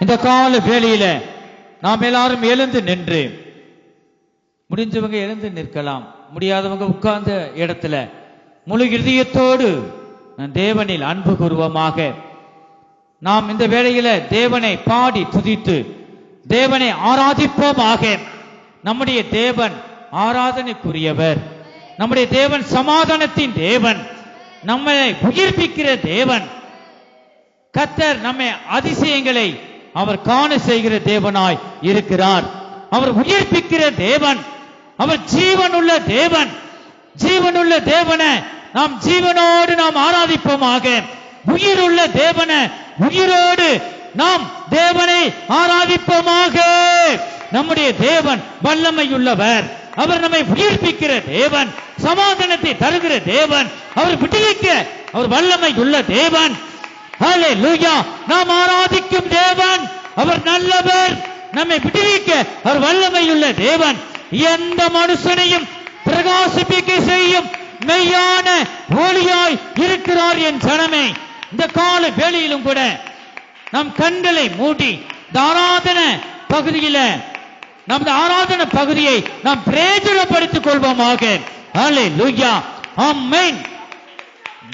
இந்த கால வேளையில நாம் எல்லாரும் எழுந்து நின்று, முடிஞ்சவங்க எழுந்து நிற்கலாம், முடியாதவங்க உட்கார்ந்த இடத்துல முழு இதயத்தோடு தேவனில் அன்பு கூர்வமாக நாம் இந்த வேளையில தேவனை பாடி துதித்து தேவனை ஆராதிப்போமாக. நம்முடைய தேவன் ஆராதனைக்குரியவர். நம்முடைய தேவன் சமாதானத்தின் தேவன், நம்மை உயிர்ப்பிக்கிற தேவன். கர்த்தர் நம்மை அதிசயங்களை அவர் காண செய்கிற தேவனாய் இருக்கிறார். அவர் உயிர்ப்பிக்கிற தேவன், அவர் ஜீவனுள்ள தேவன். ஜீவனுள்ள தேவனை நாம் ஜீவனோடு நாம் ஆராதிப்போமாக. உயிருள்ள தேவனை உயிரோடு நாம் தேவனை ஆராதிப்போமாக. நம்முடைய தேவன் வல்லமையுள்ளவர். அவர் நம்மை உயிர்ப்பிக்கிற தேவன், சமாதானத்தை தருகிற தேவன், அவர் விடுவிக்க அவர் வல்லமை உள்ள தேவன். ஹல்லேலூயா! நாம் ஆராதிக்கும் தேவன் அவர் நல்லவர், நம்மை விடுவிக்க அவர் வல்லமையுள்ள தேவன். எந்த மனுஷனையும் பிரகாசிப்பிக்க செய்யும் மெய்யான ஒளியாய் இருக்கிறார் என் ஜனமே. இந்த கால வேளையிலும் கூட நம் கண்களை மூடி இந்த ஆராதனை பகுதியில நமது ஆராதனை பகுதியை நாம் பிரயோஜனப்படுத்திக் கொள்வோமாக. ஹல்லேலூயா! ஆமென்.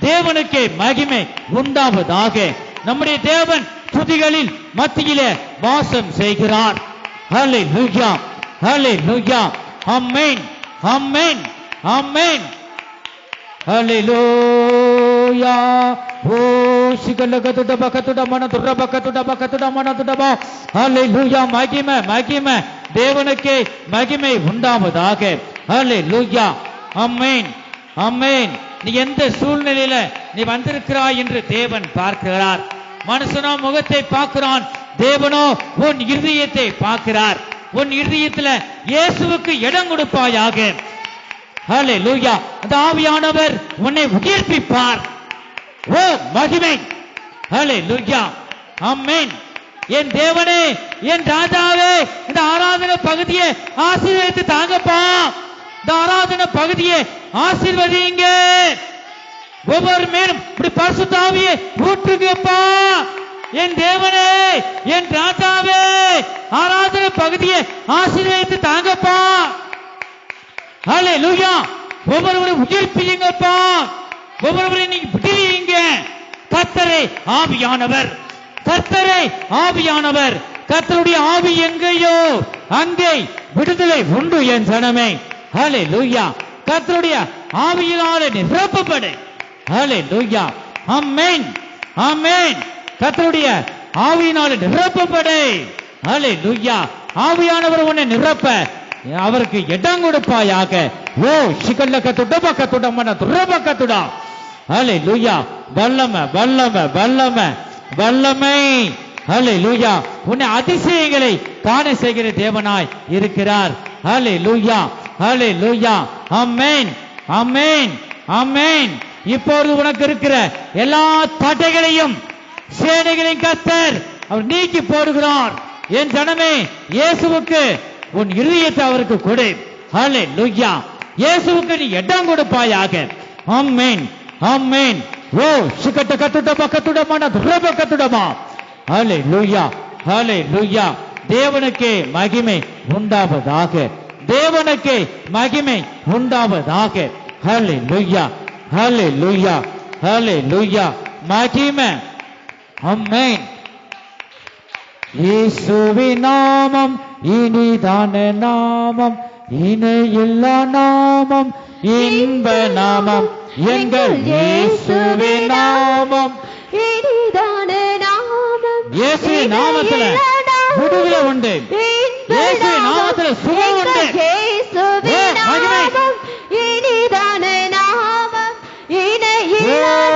தேவனுக்கே மகிமை உண்டாவதாக. நம்முடைய தேவன் துதிகளில் மத்தியிலே வாசம் செய்கிறார். ஹல்லேலூயா! ஹல்லேலூயா! ஆமென், ஆமென், ஆமென். ஹல்லேலூயா! ஓ சிகலகதுட பகதுட மனதுர பகதுட பகதுட மனதுடபா. ஹல்லேலூயா! மகிமை, மகிமை, தேவனுக்கே மகிமை உண்டாவதாக. ஹல்லேலூயா! ஆமென், ஆமென். நீ எந்த சூழ்நிலையில நீ வந்திருக்கிறாய் என்று தேவன் பார்க்கிறார். மனுஷனோ முகத்தை பார்க்கிறான், தேவனோ உன் இருதயத்தை பார்க்கிறார். உன் இருதயத்துல இயேசுவுக்கு இடம் கொடுப்பாயாக. ஹல்லேலூயா! அந்த ஆவியானவர் உன்னை உயிர்ப்பிப்பார். ஓ மகிமை! ஹல்லேலூயா! ஆமென். என் தேவனே, என் ராஜாவே, இந்த ஆராதனை பகுதியை ஆசீர்வதித்து தாங்கப்பா. இந்த ஆராதனை பகுதியை ஆசீர்வதிங்க. ஒவ்வொரு மேலும் இப்படி பரிசுத்த ஆவியை ஊற்றுங்கப்பா. என் தேவனே, என் ராஜாவே, ஆராதனை பகுதியை ஆசீர்வதித்து தாங்கப்பா. ஹல்லேலூயா! ஒவ்வொருவரும் உயிர்ப்பிங்கப்பா. ஒவ்வொருவரையும் நீங்க விடுவீங்க. கர்த்தரே ஆவியானவர், கர்த்தரே ஆவியானவர். கர்த்தருடைய ஆவி எங்கேயோ அங்கே விடுதலை உண்டு என் ஜனமே. ஹல்லேலூயா! கர்த்தருடைய ஆவியினாலே நிரப்பப்படு. ஹல்லேலூயா! ஆமென், ஆமென். கர்த்தருடைய ஆவியினாலே நிரப்பப்படு. ஹல்லேலூயா! ஆவியானவர் உன்னை நிரப்ப அவருக்கு இடம் கொடுப்பாயாக. ஓ சிகல்லகதுட பகதுட மனதுர பகதுட. ஹல்லேலூயா! வல்லமை, வல்லமை, வல்லமை, வல்லமை. ஹல்லேலூயா! உன்னை அதிசயங்களை காண செய்கிற தேவனாய் இருக்கிறார். ஹல்லேலூயா! ஹல்லேலூயா! ஆமென், ஆமென், ஆமென். இப்பொழுது உனக்கு இருக்கிற எல்லா தடைகளையும் சேனைகளையும் கர்த்தர் அவர் நீக்கி போடுகிறார். என் ஜனமே, இயேசுவுக்கு உன் இருதயத்தை அவருக்கு கொடு. ஹல்லேலூயா! இயேசுவுக்கு நீ இடம் கொடுப்பாயாக. ஆமென், ஆமென். ஓ சிகட்ட கத்துட பக்கத்துட மன துரபக்கத்துடமா. ஹல்லேலூயா! ஹல்லேலூயா! தேவனுக்கே மகிமை உண்டாவதாக. தேவனுக்கே மகிமை உண்டாவதாக. ஹல்லேலூயா! ஹல்லேலூயா! ஹல்லேலூயா! மகிமை. ஆமென். இயேசுவின் நாமம் இனிதான நாமம், இணையில்லா நாமம், இன்ப நாமம். எங்கள் இயேசுவின் நாமம் இனிதான நாமம். இயேசு நாமத்துல விடுதலை உண்டு. இயேசு நாமத்துல சுகம் உண்டு. இயேசுவின் நாமம் இனிதான நாமம், இணையில்லா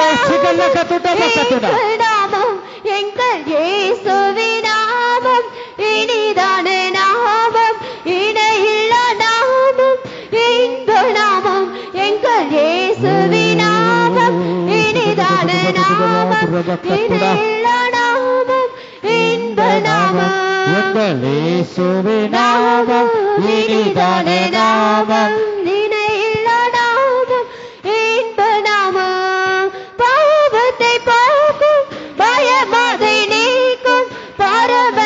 நாமம். எங்கள் இயேசுவின் நாமம் இனிதான நாமம், இணையில்லா நாமம், இன்ப நாமம். எங்கள் இயேசுவின் நாமம் இனிதான நாமம், இணையில்லா நாமம், இன்ப நாமம். எங்கள் இயேசுவின் நாமம் இனிதான நாமம், இணையில்லா நாமம், இன்ப நாமம். பாவத்தை போக்கும், பயமதை நீக்கும், பரம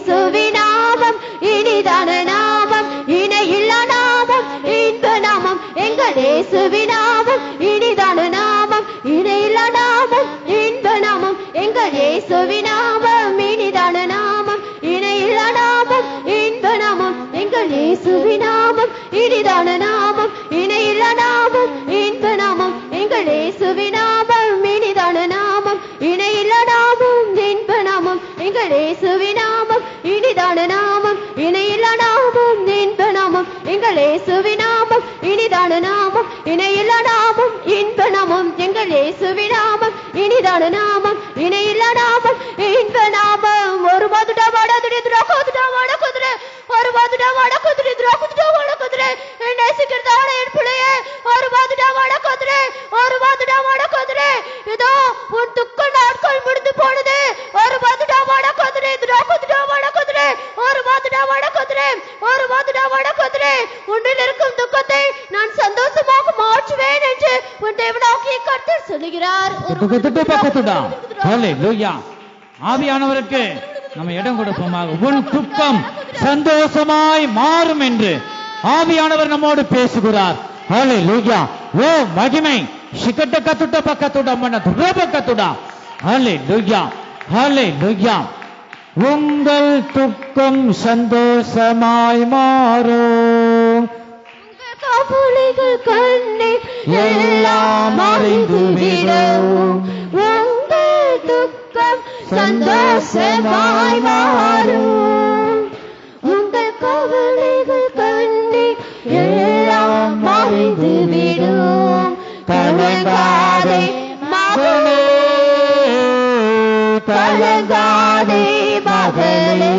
இயேசுவின் நாமம் இனிதான நாமம் இணையில்லா நாமம் இன்ப நாமம் எங்கள் இயேசுவின் நாமம் இனிதான நாமம் இணையில்லா நாமம் இன்ப நாமம் எங்கள் இயேசுவின் நாமம் இனிதான நாமம் இணையில்லா நாமம் இன்ப நாமம் எங்கள் இயேசுவின் நாமம் இனிதான நாமம் இணையில்லா நாமம் இன்ப நாமம் எங்கள் இயேசுவின் நாமம் இனிதான நாமம் இணையில்லா நாமம் இன்ப நாமம் எங்கள் இயேசுவின் நாமம் இனிதான நாமம் இணையில்லா நாமம் இன்ப நாமம் எங்கள் இயேசுவின் நாமம் இனிதான நாமம் இணையில்லா நாமம் இன்ப நாமம் எங்கள் இயேசுவின் நாமம் இனிதான நாமம் இணையில்லா நாமம் இன்ப நாமம் ஒரு மாதுடா வாடதுடி துரோகதுடா வாடகுதுரே ஒரு மாதுடா வாடகுதுடி துரோகதுடா வாடகுதுரே நேசிக்கிறதான என் பிள்ளையே ஒரு மாதுடா வாடகுதுரே ஒரு மாதுடா வாடகுதுரே இதோ உன் துக்க நாட்கள் முடிந்து போனது ஒரு மாதுடா வாடகுதுரே துரோகதுடா வாடகுதுரே ஒரு மாதுடா வாடகுதுரே ஒரு மாதுடா வாடகுதுரே உன்னில் இருக்கும் துக்கத்தை நான் சந்தோஷமாக மாற்றுவேன் என்று உன் தேவனாகிய கர்த்தர் சொல்லுகிறார். ஹல்லேலூயா. ஆவியானவருக்கு நம்ம இடம் கொடுப்போமாக. உன் துக்கம் சந்தோஷமாய் மாறும் என்று ஆவியானவர் நம்மோடு பேசுகிறார். ஹல்லேலூயா. ஓ மகிமை சிக்கட்ட கத்துட்ட பக்கத்துட மன துரபக்கத்துட. ஹல்லேலூயா. ஹல்லேலூயா. உங்கள் துக்கம் சந்தோஷமாய் மாறும். கவலைகள் கண்ணீர் எல்லாம் மறைந்துவிடும். உங்கள் துக்கம் சந்தோஷமாய் மாறும். உங்கள் கவலைகள் கண்ணீர் எல்லாம் மறைந்துவிடும். கலங்காதே மகனே, கலங்காதே மகளே,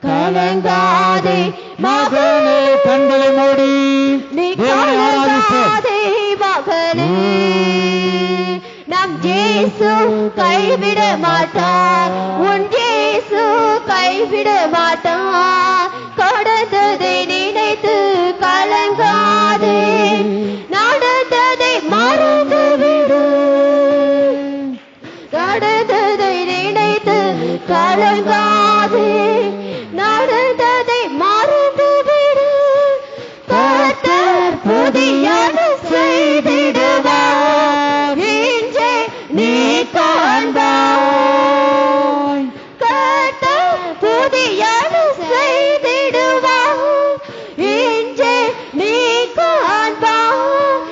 கலங்காதே மகனே. கண்களை மூடி நீ கலங்காதே மகளே. நம் இயேசு கைவிட மாட்டார். உன் இயேசு கைவிட மாட்டார். கடந்ததை நினைத்து கலங்காதே. நடந்ததை மறந்துவிடு. கடந்ததை நினைத்து கலங்காதே. நடந்ததை மறந்துவிடு. கர்த்தர் புதியது செய்திடுவார். இன்றே நீ காண்பாய். கர்த்தர் புதியது செய்திடுவார். இன்றே நீ காண்பாய்.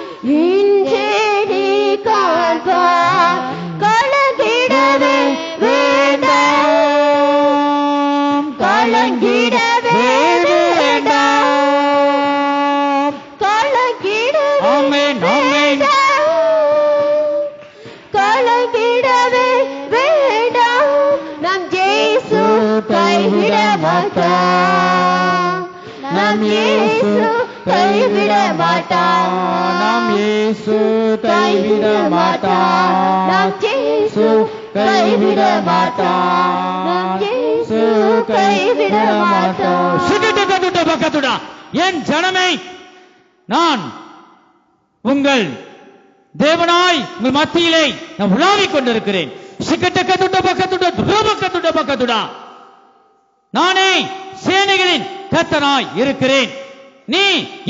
இன்றே நீ காண்பாய். கலங்கிடவே வேண்டாம். கலங்கிடவே வேண்டாம். கலங்கிடவே வேண்டாம். கலங்கிடவே வேண்டாம். நம் இயேசு கைவிட மாட்டார். நம் இயேசு கைவிட மாட்டார். நம் இயேசு கைவிட மாட்டார். நம் இயேசு கைவிட மாட்டார். நம் இயேசு கைவிட மாட்டார். சிக்கட்ட கத்துட்ட பக்கத்துட என் ஜனமே, நான் உங்கள் தேவனாய் உங்கள் மத்தியிலே நான் உலாவிக் கொண்டிருக்கிறேன். சிக்கட்ட கத்துட்ட பக்கத்துட துரோபக்கத்துட பக்கத்துட நானே சேனைகளின் கர்த்தனாய் இருக்கிறேன். நீ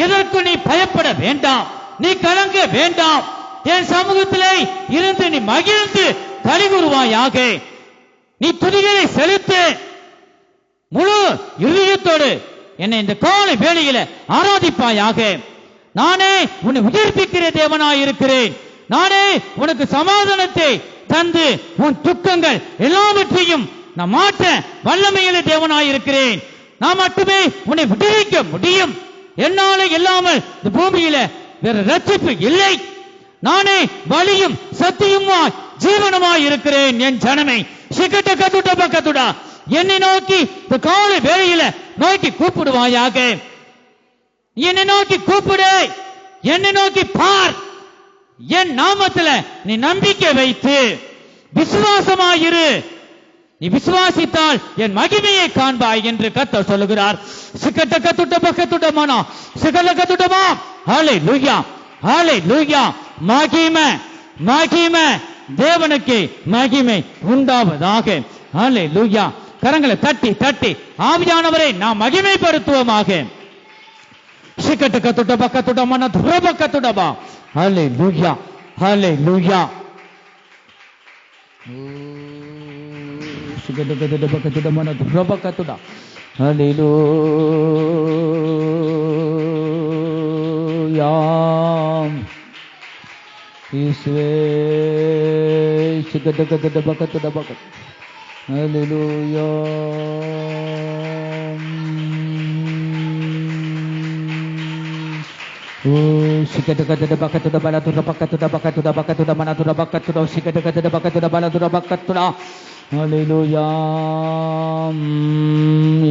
எதற்கு நீ பயப்பட வேண்டாம். நீ கலங்க வேண்டாம். என் சமூகத்திலே இருந்து நீ மகிழ்ந்து கலிகூறுவாயாக. நீ துதிகளை செலுத்து. முழு இருதயத்தோடு என்னை இந்த காலை வேளையில ஆராதிப்பாயாக. நானே உன்னை உயிர்ப்பிக்கிற தேவனாய் இருக்கிறேன். நானே உனக்கு சமாதானத்தை தந்து உன் துக்கங்கள் எல்லாவற்றையும் நான் மாற்ற வல்லமையில தேவனாய் இருக்கிறேன். நான் மட்டுமே உன்னை விடுவிக்க முடியும். என்னால இல்லாமல் இந்த பூமியில வேற ரட்சிப்பு இல்லை. நானே வழியும் சத்தியமாய் ஜீவனமாய் இருக்கிறேன். என் ஜனமே, சிக்கட்ட கத்துட்ட பக்கத்துடா என்னை நோக்கி இந்த காலை வேளையில நோக்கி கூப்பிடுவாயாக. என்னை நோக்கி கூப்பிடு. என்னை நோக்கி பார். என் நாமத்துல நீ நம்பிக்கை வைத்து விசுவாசமாயிரு. நீ விசுவாசித்தால் என் மகிமையை காண்பாய் என்று கர்த்தர் சொல்லுகிறார். சிக்கட்ட கத்துட்ட பக்கத்துட்ட மனோ சிக்கல கத்துட்டமா. ஹல்லேலூயா, ஹல்லேலூயா. மகிமை, மகிமை தேவனுக்கு மகிமை உண்டாவதாக. ஹல்லேலூயா. கரங்களை தட்டி தட்டி ஆவியானவரை நாம் மகிமைப்படுத்துவோமாக. சிக்கட்டு கத்துட பக்கத்துட மன துரப கத்துடபா. ஹல்லேலூயா ஹல்லேலூயா. சிக்கட்டு கத்துட பக்கத்துட மன துரப கத்துட. ஹல்லேலூயா. ஈஸ்வரே சிக்கட்டு கத்துட பக்கத்துட பக்கத்து. ஹல்லேலூயா. Sikata bakatuda balatura bakatuda bakatuda bakatuda manatura bakatuda sikata bakatuda balatura bakatuda. Hallelujah.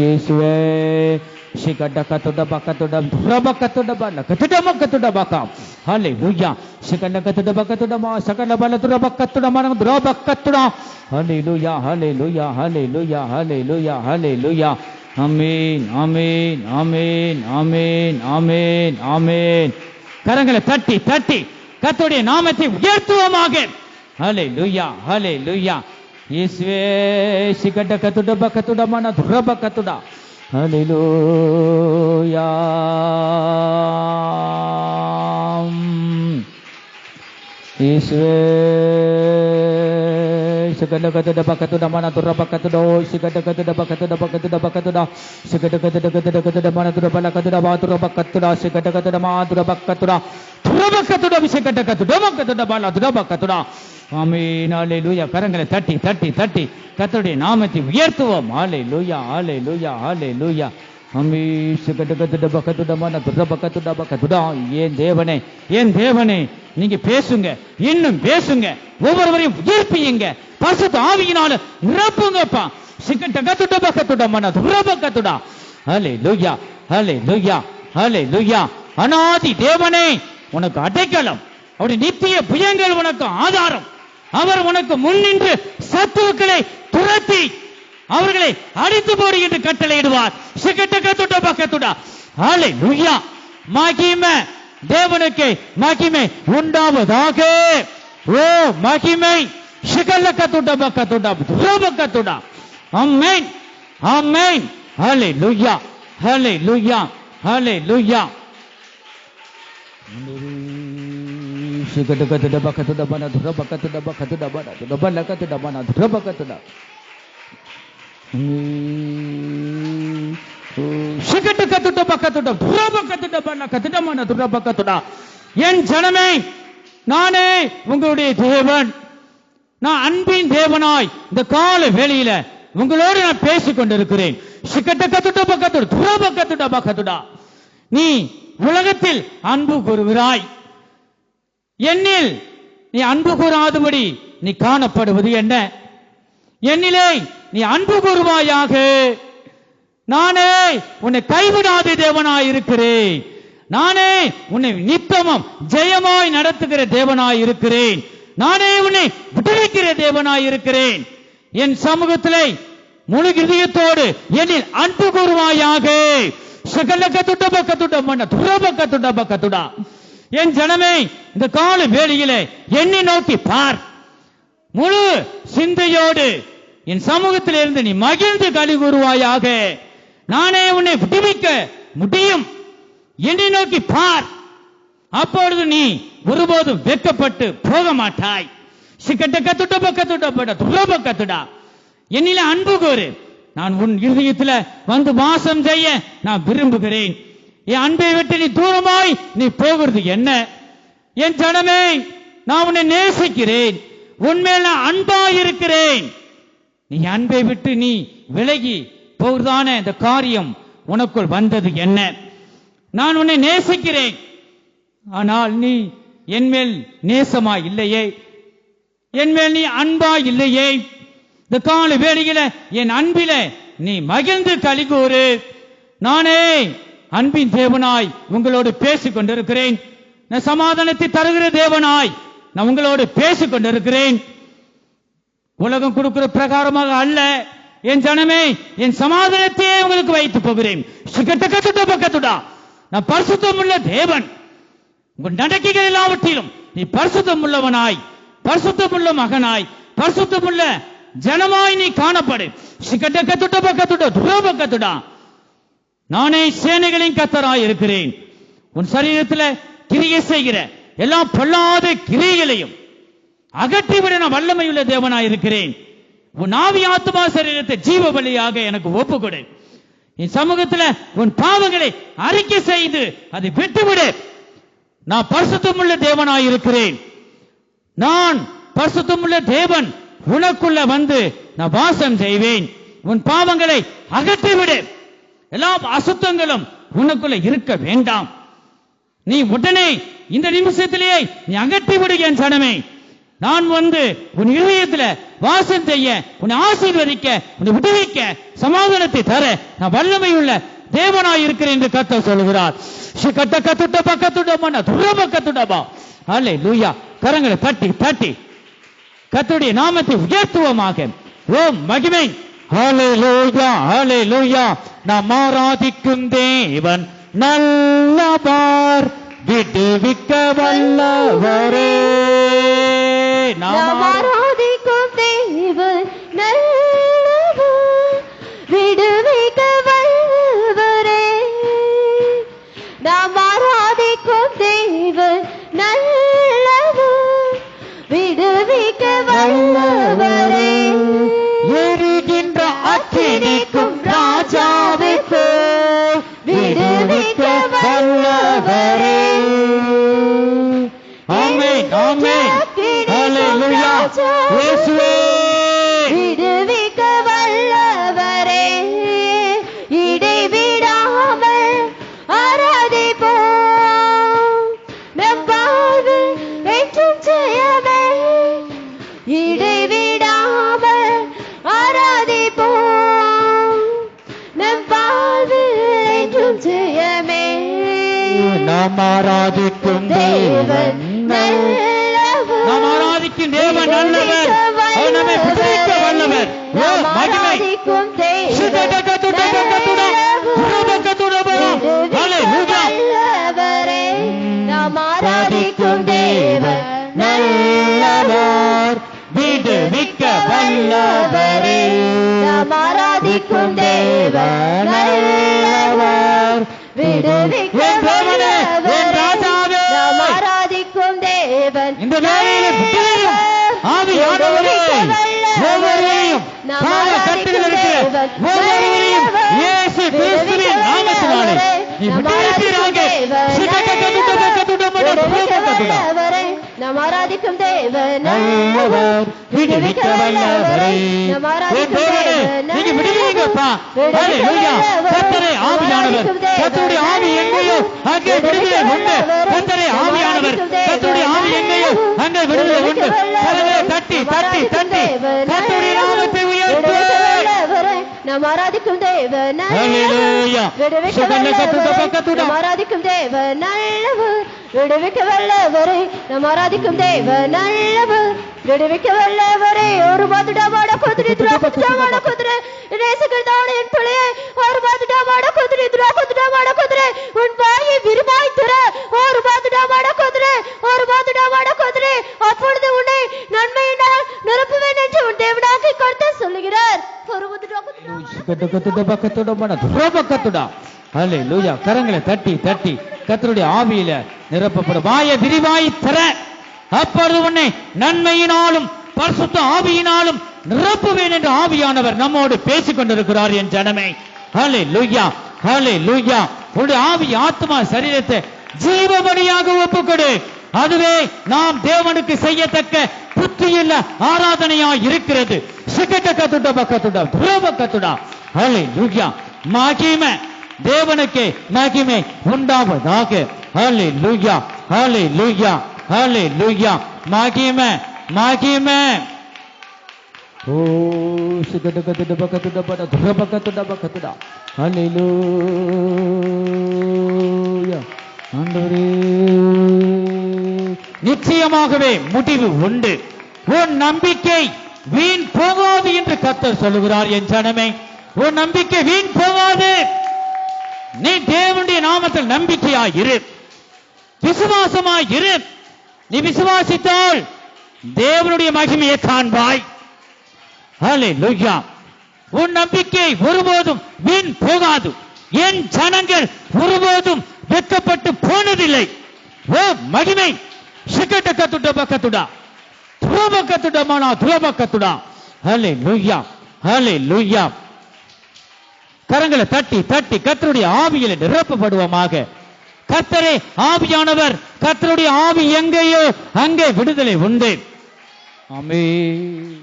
Yesue sikata katuda bakatuda bakatuda balakatuda bakatuda baka. Hallelujah. Sikata katuda bakatuda ma sakala balatura bakatuda manatura bakatuda. Hallelujah. Hallelujah. Hallelujah. Hallelujah. Hallelujah. Amen, amen, amen, amen, amen, amen. கரங்களை தட்டி தட்டி கர்த்தருடைய நாமத்தை உயர்த்துவோமாக. ஹல்லேலூயா ஹல்லேலூயா. இயேசுவே சிகட கத்துட பக்கத்துட மன துரப கத்துட. ஹல்லேலூயா. இயேசுவே sikada katuda bakatuda mana turaba katuda sikada katuda bakatuda bakatuda bakatuda sikada katuda mana turaba katuda batura bakatuda sikada katuda matura bakatuda turaba katuda sikada katuda bakatuda bala turaba katuda. ஆமென். ஹல்லேலூயா. கரங்களை தட்டி தட்டி தட்டி கர்த்தருடைய நாமத்தை உயர்த்துவோம். ஹல்லேலூயா ஹல்லேலூயா ஹல்லேலூயா. ஆமென். sikada katuda bakatuda mana turaba katuda bakatuda. ஏன் தேவனே ஏன் தேவனே நீங்க பேசுங்க, இன்னும் பேசுங்க, ஒவ்வொருவரையும் உயிர்ப்பியுங்க, பரிசுத்த ஆவியினால நிரப்புங்கப்பா. சிக்கட்ட கத்துட பக்கத்துட மன துரபக்கத்துட. ஹல்லேலூயா ஹல்லேலூயா ஹல்லேலூயா. அநாதி தேவனே உனக்கு அடைக்கலம், அவருடைய நித்திய புயங்கள் உனக்கு ஆதாரம். அவர் உனக்கு முன்னின்று சத்துருக்களை துரத்தி அவர்களை அடித்து போடு என்று கட்டளையிடுவார். சிக்கட்ட கத்துட பக்கத்துட. ஹல்லேலூயா. மகிமை தேவனுக்கு மகிமை உண்டாவதாக. ஓ மகிமை சிகல்ல கத்துட பக்கத்துட துரபக்கத்துட. ஆமென் ஆமென். ஹல்லேலூயா ஹல்லேலூயா ஹல்லேலூயா. சிகட கத்துட பக்கத்துட மன துரபக்கத்துட பக்கத்துட மன துரபலக்கத்துட மன துரபக்கத்துட. சிகட கத்துட பக்கத்துட துரபக்கத்துட பலக்கத்துட மன துரபக்கத்துட. என் ஜனமே நானே உங்களுடைய தேவன், நான் அன்பின் தேவனாய் இந்த கால வேளையில உங்களோடு நான் பேசிக் கொண்டிருக்கிறேன். சிக்கட்ட கத்துட பக்கத்துட துரபக்கத்துட பக்கத்துட. நீ உலகத்தில் அன்பு கூறுகிறாய், என்னில் நீ அன்பு கூறாதபடி நீ காணப்படுவது என்ன? என்னிலே நீ அன்பு கூறுவாயாக. நானே உன்னை கைவிடாத தேவனாய் இருக்கிறேன். நானே உன்னை நித்தமும் ஜெயமாய் நடத்துகிற தேவனாய் இருக்கிறேன். நானே உன்னை விடுவிக்கிற தேவனாய் இருக்கிறேன். என் சமூகத்திலே முழு இதயத்தோடு என்னில் அன்பு கூறுவாயாக. சகல கத்துட பக்கத்துட மன துரபக்கத்துட பக்கத்துட. என் ஜனமே இந்த கால வேளையிலே என்னை நோக்கி பார். முழு சிந்தையோடு என் சமூகத்திலிருந்து நீ மகிழ்ந்து களி கூறுவாயாக. நானே உன்னை விடுவிக்க முடியும். என்னை நோக்கி பார். அப்பொழுது நீ ஒருபோதும் வெட்கப்பட்டு போக மாட்டாய். சிக்கட்ட கத்துட பக்கத்துட பட துரபக்கத்துடா. என்னில அன்பு கூறு. நான் உன் இருதயத்துல வந்து வாசம் செய்ய நான் விரும்புகிறேன். என் அன்பை விட்டு நீ தூரமாய் நீ போகிறது என்ன? என் ஜனமே நான் உன்னை நேசிக்கிறேன், உன்மேல் நான் அன்பாய் இருக்கிறேன். நீ அன்பை விட்டு நீ விலகி போகிறதான இந்த காரியம் உனக்குள் வந்தது என்ன? நான் உன்னை நேசிக்கிறேன், ஆனால் நீ என்மேல் நேசமாய் இல்லையே, என்மேல் நீ அன்பாய் இல்லையே. இந்த கால வேளையில என் அன்பில நீ மகிழ்ந்து களி கூறு. நானே அன்பின் தேவனாய் உங்களோடு பேசிக் கொண்டிருக்கிறேன். நான் சமாதானத்தை தருகிற தேவனாய் நான் உங்களோடு பேசிக் கொண்டிருக்கிறேன். உலகம் கொடுக்கிற பிரகாரமாக அல்ல. என் ஜனமே என் சமாதானத்தையே உங்களுக்கு வைத்து போகிறேன். நான் பரிசுத்தம் உள்ள தேவன். உங்கள் நடக்கைகள் எல்லாவற்றிலும் நீ பரிசுத்தம் உள்ளவனாய், பரிசுத்தமுள்ள மகனாய், பரிசுத்தமுள்ள ஜனமாய் நீ காணப்படு. சிக்கட்ட கத்துட்ட பக்கத்துட துரபக்கத்துடா. நானே சேனைகளின் கர்த்தராய் இருக்கிறேன். உன் சரீரத்தில் கிரியை செய்கிற எல்லா பொல்லாத கிரியைகளையும் அகற்றிவிட நான் வல்லமையுள்ள தேவனாய் இருக்கிறேன். உன் ஆவி ஆத்மா சரீரத்தை ஜீவ பலியாக எனக்கு ஒப்புக்கொடு. என் சமூகத்தில் உன் பாவங்களை அறிக்கை செய்து அதை விட்டுவிடு. நான் பரிசுத்தமுள்ள தேவனாய் இருக்கிறேன். நான் பரிசுத்தமுள்ள தேவன் உனக்குள்ள வந்து நான் வாசம் செய்வேன். உன் பாவங்களை அகற்றிவிடு. எல்லா அசுத்தங்களும் உனக்குள்ள இருக்க வேண்டாம். நீ உடனே இந்த நிமிஷத்திலேயே நீ அகற்றி விடு என் சனமே. நான் வந்து உன் இதயத்தில் வாசம் செய்ய, உன்னை ஆசீர்வதிக்க, உன்னை விடுவிக்க, சமாதானத்தை தர நான் வல்லமையுள்ள தேவனாய் இருக்கிறேன் என்று கர்த்தர் சொல்கிறார். கட்ட கத்துட்ட பக்கத்துடமா துரபக்கத்துடமா. அல்லேலூயா. கரங்களை தட்டி தட்டி கர்த்தருடைய நாமத்தை உயர்த்துவமாக. ஓ மகிமை. ஹல்லேலூயா ஹல்லேலூயா. நாம் ஆராதிக்கும் தேவன் நல்லவர், விடுவிக்க வல்லவரே. நாம் ஆராதிக்கும் தேவன் நல்லவர், விடுவிக்க வல்லவரே. நாம் ஆராதிக்கும் தேவன் நல்லவர், விடுவிக்க வல்லவரே. எரிகின்ற அக்கினிக்கும் ராஜாவுக்கு விடுவிக்க வல்லவரே. ஆமென் ஆமென். ஹல்லேலூயா. இயேசுவே விடுவிக்க வல்லவரே. இடைவிடாமல் ஆராதிப்போம், நம் வாழ்வில் என்றும் ஜெயமே. இடைவிடாமல் ஆராதிப்போம், நம் வாழ்வில் என்றும் ஜெயமே. நாம் ஆராதிக்கும் தேவன் நல்லவர், நாம் ஆராதிக்கும் தேவன் நல்லவர், அவர் நம்மை விடுவிக்க வல்லவர். ஓ மகிமை. நாம் ஆராதிக்கும் தேவன் நல்லவர், விடுவிக்க வல்லவரே. நாம் ஆராதிக்கும் தேவன் நல்லவர், விடுவிக்க வல்லவரே. நாம் ஆராதிக்கும் தேவன் இந்த வேளையில் விடுதலையும் ஆவியானவரே ஒவ்வொருவரையும் பாவ கட்டுகளுக்கு ஒவ்வொருவரையும் இயேசு கிறிஸ்துவின் நாமத்தினாலே நீ விடுவிப்பீராக. நாம் ஆராதிக்கும் தேவன் நல்லவர், விடுவிக்க வல்லவரே. நீங்க விடுவீங்கப்பா. ஹல்லேலூயா. கர்த்தரே ஆவியானவர், கர்த்தருடைய ஆவி எங்கேயோ அங்கே விடுதலை உண்டு. கர்த்தரே ஆவியானவர், கர்த்தருடைய ஆவி எங்கேயோ அங்கே விடுதலை உண்டு. கரங்களை தட்டி தட்டி தட்டி கர்த்தருடைய நாமத்தை உயர்த்து. நாம் ஆராதிக்கும் தேவன் ஹல்லேலூயா. நாம் ஆராதிக்கும் தேவன் நல்லவர், விடுவிக்க வல்லவரே. நாம் ஆராதிக்கும் தேவன் நல்லவர், விடுவிக்க வல்லவரே. ஒரு பாத்துடாமாட குதிரை துராபத்துடாமாட குதிரை நேசகர்தான என் பிள்ளையை ஒரு பாத்துடாமாட குதிரை துராபத்துடாமாட குதிரை உன் வாயை விரும்பாய் தர. ஒரு பாத்துடாமாட குதிரை, ஒரு பாத்துடாமாட குதிரை, அப்பொழுது உன்னை நன்மையினால் நிரப்புவேன் என்று உன் தேவனாகிய கர்த்தர் சொல்லுகிறார். ஹல்லேலூயா. கரங்களை தட்டி தட்டி கர்த்தருடைய ஆவியில நிரப்பப்படும். வாயை விரிவாய் தர, அப்பொழுது உன்னை நன்மையினாலும் பரிசுத்த ஆவியினாலும் நிரப்புவேன் என்று ஆவியானவர் நம்மோடு பேசிக் கொண்டிருக்கிறார் என் ஜனமே. ஹல்லேலூயா ஹல்லேலூயா. உன்னுடைய ஆவி ஆத்மா சரீரத்தை ஜீவபலியாக ஒப்புக்கொடு. அதுவே நாம் தேவனுக்கு செய்யத்தக்க புத்தியுள்ள ஆராதனையா இருக்கிறது. ஹல்லேலூயா. மகிமை தேவனுக்கு மகிமை உண்டாவதாக. ஹல்லேலூயா ஹல்லேலூயா ஹல்லேலூயா. மகிமை மகிமை. ஓ ஹல்லேலூயா. ஆண்டவரே, நிச்சயமாகவே முடிவு உண்டு. உன் நம்பிக்கை வீண் போகாது என்று கர்த்தர் சொல்லுகிறார் என் ஜனமே. உன் நம்பிக்கை வீண் போகாது. நீ தேவனுடைய நாமத்தில் நம்பிக்கையாய் இரு, விசுவாசமாய் இரு. நீ விசுவாசித்தால் தேவனுடைய மகிமையை காண்பாய். ஹல்லேலூயா. உன் நம்பிக்கை ஒருபோதும் வீண் போகாது. என் ஜனங்கள் ஒருபோதும் வெட்கப்பட்டு போனதில்லை. ஓ மகிமை. சிக்கட்ட கத்துட பக்கத்துடா துரப கத்துடமானா துரப கத்துடா. ஹல்லேலூயா ஹல்லேலூயா. கரங்களை தட்டி தட்டி கர்த்தருடைய ஆவியில நிரப்பப்படுவோமாக. கர்த்தரே ஆவியானவர். கர்த்தருடைய ஆவி எங்கேயோ அங்கே விடுதலை உண்டு. ஆமென்.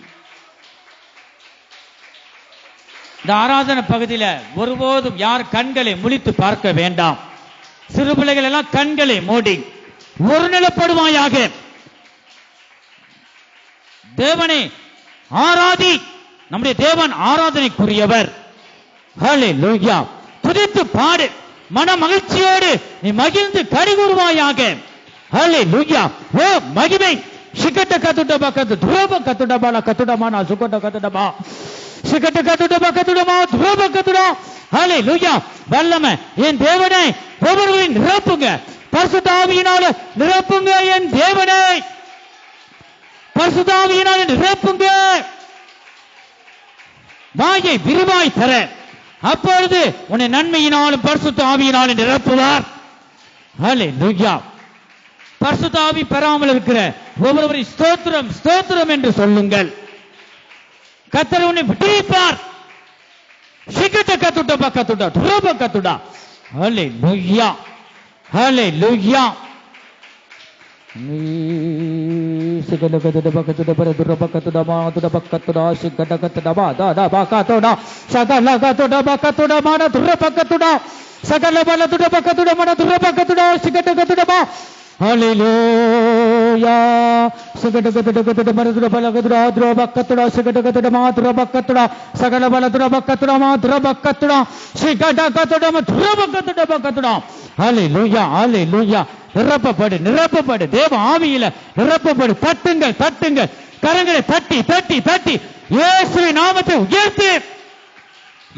இந்த ஆராதனை பகுதியில ஒருபோதும் யார் கண்களை முழித்து பார்க்க வேண்டாம். சிறு பிள்ளைகள் எல்லாம் கண்களை மூடி ஒருநிலைப்படுவாயாக. தேவனை ஆராதி. நம்முடைய தேவன் ஆராதனைக்குரியவர். ஹல்லேலூயா. துதித்து பாடு. மன மகிழ்ச்சியோடு நீ மகிழ்ந்து கடிகூறுவாயாக. ஹல்லேலூயா. ஓ மகிமை. சிக்கட்ட கத்துட பக்கத்து துரோப கத்துட பால கத்துடமா சுக்கட்ட கத்துடமா சிக்கட்ட கத்துட பக்கத்துடமா துரோப கத்துடா. ஹல்லேலூயா. வல்லமை. என் தேவனை ஒவ்வொருவரையும் நிரப்புங்க. பரிசுத்த ஆவியினால நிரப்புங்க. என் தேவனை பரிசுத்த ஆவியினால நிரப்புங்க. வாயை விரிவாய் தர. அப்பொழுது உன்னை நன்மையினாலும் பரிசுத்த ஆவியினாலும் நிரப்புவார். ஹல்லேலூயா. பரிசுத்த ஆவி பெறாமல் இருக்கிற ஒவ்வொருவரை ஸ்தோத்திரம் ஸ்தோத்திரம் என்று சொல்லுங்கள். கர்த்தர் உன்னை விடுவிப்பார். சிக்கட்ட கத்துட பக்கத்துடா துரோப கத்துடா. ஹல்லேலூயா ஹல்லேலூயா. சிக்கட்ட கத்துட பக்கத்துட பர துரோப கத்துடா மா துட பக்கத்துடா சிக்கட்ட கத்துடா பா தா தா பக்கத்துடா சகல கத்துட பக்கத்துடா மா துரோப கத்துடா சகல பல துட பக்கத்துடா மா துரோப கத்துடா சிக்கட்ட கத்துடா பா. ஹல்லேலூயா. சிக்கட்ட கத்துட கத்துட பர துட பல கத்துடா துரோப கத்துடா சிக்கட்ட கத்துட மா துரோப கத்துடா சகல பல துட பக்கத்துடா மா துரோப கத்துடா சிக்கட்ட கத்துட மா துரோப கத்துடா பக்கத்துடா. ஹல்லேலூயா ஹல்லேலூயா. நிரப்பப்படு நிரப்பப்படு. தேவ ஆவியில நிரப்பப்படு. தட்டுங்கள் தட்டுங்கள். கரங்களை தட்டி தட்டி தட்டி இயேசுவின் நாமத்தை உயர்த்து.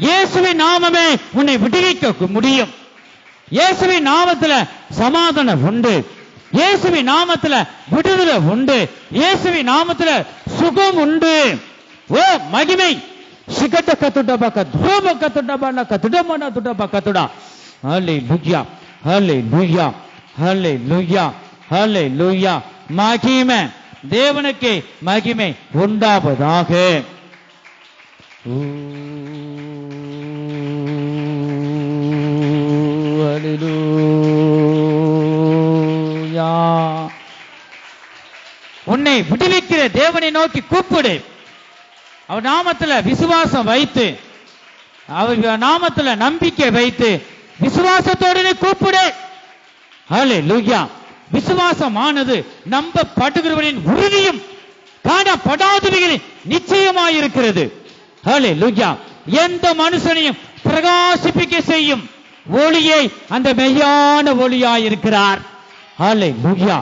இயேசுவின் நாமமே உன்னை விடுவிக்க முடியும். இயேசுவின் நாமத்துல சமாதானம் உண்டு. இயேசுவின் நாமத்துல விடுதலை உண்டு. இயேசுவின் நாமத்துல சுகம் உண்டு. ஓ மகிமை. சிக்கட்ட கத்துட பக்க துரோப கத்துட பண்ண கத்துடமான துட பக்கத்துடா. ஹல்லேலூயா ஹல்லேலூயா ஹல்லேலூயா ஹல்லேலூயா. மகிமை. தேவனுக்கு மகிமை உண்டாவதாக. ஹல்லேலூயா. உன்னை விடுவிக்கிற தேவனை நோக்கி கூப்பிடு. அவர் நாமத்துல விசுவாசம் வைத்து அவர் நாமத்துல நம்பிக்கை வைத்து விசுவாசத்தோடு கூப்பிடு. ஹல்லேலூயா. விசுவாசமானது நம்பப்படுகிறவனின் உறுதியும் காணப்படாதவைகளின் நிச்சயமாயிருக்கிறது. ஹல்லேலூயா. எந்த மனுஷனையும் பிரகாசிப்பிக்க செய்யும் ஒளியை அந்த மெய்யான ஒளியாயிருக்கிறார். ஹல்லேலூயா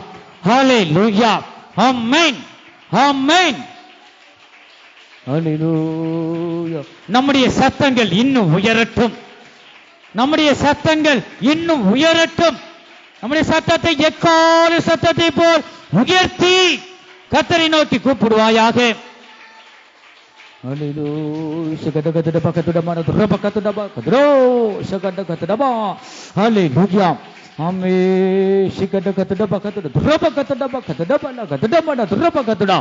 ஹல்லேலூயா. ஆமென் ஆமென். ஹல்லேலூயா. நம்முடைய சத்தங்கள் இன்னும் உயரட்டும். நம்முடைய சத்தங்கள் இன்னும் உயரட்டும். நம்முடைய சத்தத்தை எக்கால சத்தத்தை போல் உயர்த்தி கர்த்தரை நோக்கி கூப்பிடுவாயாக. ஹல்லேலூயா. சகட கத்தட பக்கத்துட மன துர பக்கத்துட பக்கதுரோ சகட கத்தடமா. ஹல்லேலூயா. ஆமே. சகட கத்தட பக்கத்துட துர பக்கத்துட பக்கத்துட பல கத்தட மன துர பக்கத்துட.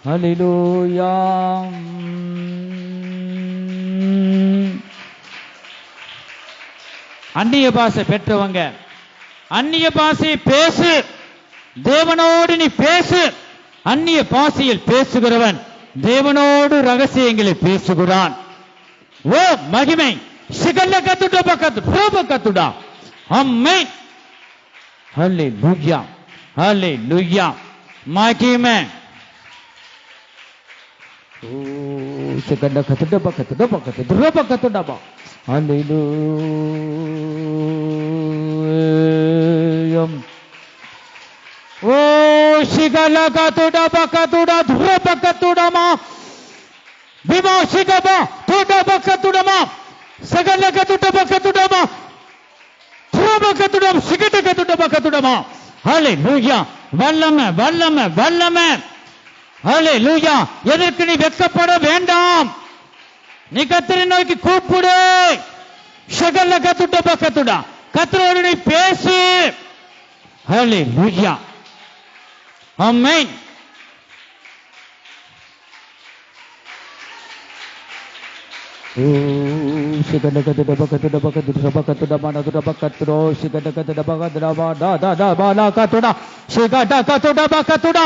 ஹல்லேலூயா. அந்நிய பாஷை பெற்றவங்க அந்நிய பாஷையை பேசு. தேவனோடு நீ பேசு. அந்நிய பாஷையில் பேசுகிறவன் தேவனோடு ரகசியங்களை பேசுகிறான். ஓ மகிமை. சிகல்ல கத்துட பக்கத்து ரோப கத்துடா. ஆமென். ஹல்லேலூயா ஹல்லேலூயா. மகிமை. ஓ சிகல்ல கத்துட பக்கத்துட பக்கத்து ரோப கத்துடா பா. ஹல்லேலூயா. ஓ சிகல கத்துட பக்கத்துட ரோப கத்துடமா விமோ சிகபா துட பக்கத்துடமா சகல கத்துட பக்கத்துடமா ரோப கத்துடம் சிகட கத்துட பக்கத்துடமா. ஹல்லேலூயா. வல்லமை வல்லமை வல்லமை. ஹல்லேலூயா. எதற்கு நீ வெட்கப்பட வேண்டாம். நீ கர்த்தரை நோக்கி கூப்பிடு. ஷகல்ல கத்துட பக்கத்துடா. கர்த்தரோடு நீ பேசு. ஹல்லேலூயா. ஆமென். Shikada katuda bakatuda bakatuda bakatuda manatuda bakaturo shikada katuda bakatuda da bala katuda shikada katuda bakatuda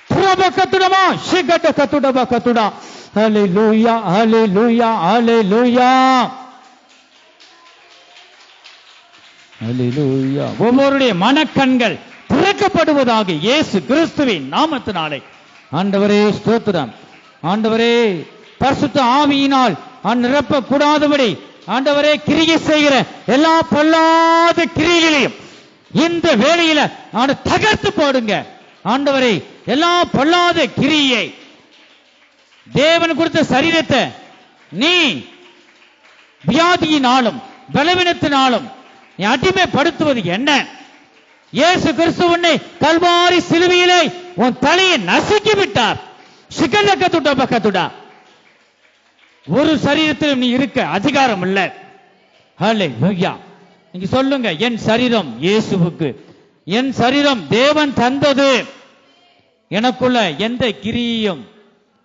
pura bakatuda ma shikada katuda bakatuda. Hallelujah, hallelujah, hallelujah, hallelujah. ஒவ்வொருடைய மனக்கண்கள் திறக்கப்படுவதாக இயேசு கிறிஸ்துவின் நாமத்தினாலே. ஆண்டவரே ஸ்தோத்திரம். ஆண்டவரே பரிசுத்த ஆவியினால் நிரப்ப கூடாதபடி ஆண்டவரே கிரியை செய்கிற எல்லா பொல்லாத கிரியைகளையும் இந்த வேளையில தகர்த்து போடுங்க. ஆண்டவரே எல்லா பொல்லாத கிரியை தேவன் கொடுத்த சரீரத்தை நீ வியாதியினாலும் பலவீனத்தினாலும் நீ அடிமைப்படுத்துவது என்ன? இயேசு கிறிஸ்து உன்னை கல்வாரி சிலுவையிலே உன் தலையை நசுக்கி விட்டார். சிக்கலக்கத்துட பக்கத்துடா. ஒரு சரீரத்திலும் நீ இருக்க அதிகாரம் இல்ல. ஹல்லேலூயா. நீங்க சொல்லுங்க, என் சரீரம் இயேசுவுக்கு, என் சரீரம் தேவன் தந்தது. எனக்குள்ள எந்த கிரியையும்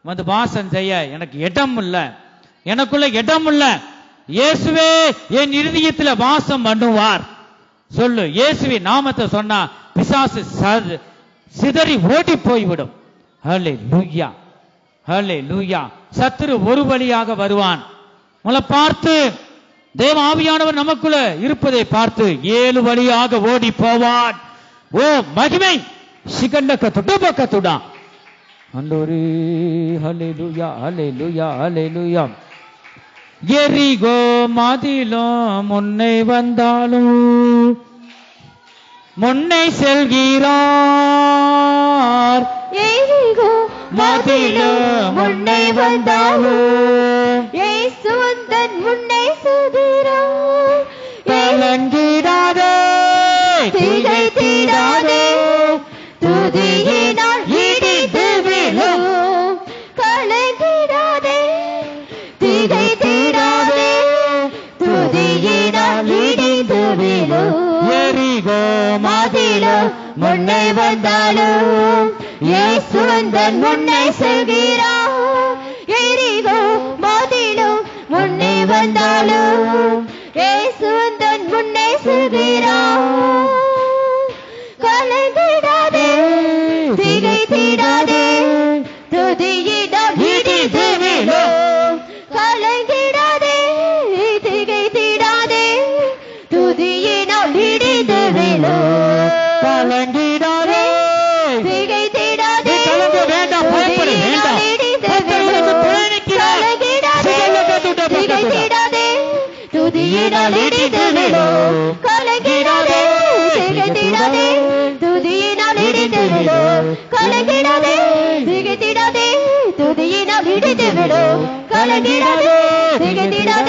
வந்து வாசம் செய்ய எனக்கு இடம் இல்ல. எனக்குள்ள இடம் இல்ல. இயேசுவே என் இருதயத்தில் வாசம் பண்ணுவார். சொல்லு. இயேசுவின் நாமத்தை சொன்னா பிசாசு சிதறி ஓடி போய்விடும். ஹல்லேலூயா, ஹல்லேலூயா. சத்துரு ஒரு வழியாக வருவான். உங்களை பார்த்து தேவ ஆவியானவர் நமக்குள்ள இருப்பதை பார்த்து 7 வழியாக ஓடி போவான். ஓ மகிமை. சிகண்டக்க துடபக்கத்துடா. ஆண்டவரே ஹல்லேலூயா, ஹல்லேலூயா, ஹல்லேலூயா. எரிகோ மதிலும் முன்னை வந்தாலும் முன்னை செல்கிறார். எரிகோ மதிலும் முன்னை வந்தாலும் இயேசு தன் முன்னை செல்கிறார். கலங்கிடாதே, திகைத்திடாதே, துதியினால் இடிந்து விழும். கலங்கிடாதே, திகைத்திடாதே, துதியினால் இடிந்து விழும். எரிகோ மதிலும் முன்னை வந்தாலும் இயேசு தன் முன்னை செல்கிறார். எரிகோ மதிலும் முன்னை வந்தாலும் இயேசு தன் முன்னை செல்கிறார். கலங்கிடாதே, திகைத்திடாதே, துதியினால் இடிந்து விழும். கலங்கிடாதே, திகைத்திடாதே, துதியினால் இடிந்து விழும். கலங்கிடாதே, திகைத்திடாதே, கலங்க வேண்டாம், பயப்பட வேண்டாம். கர்த்தருக்கு துணைநிற்கிறார். திகைத்திடாதே, துதியினால் இடிந்து விழும். கலங்கிடாதே, திகைத்திடாதே, துதியினால் இடிந்து விழும். கலங்கிடாதே, திகைத்திடாதே, துதியினால் இடிந்து விழும். கலங்கிடாதே, திகைத்திடாதே,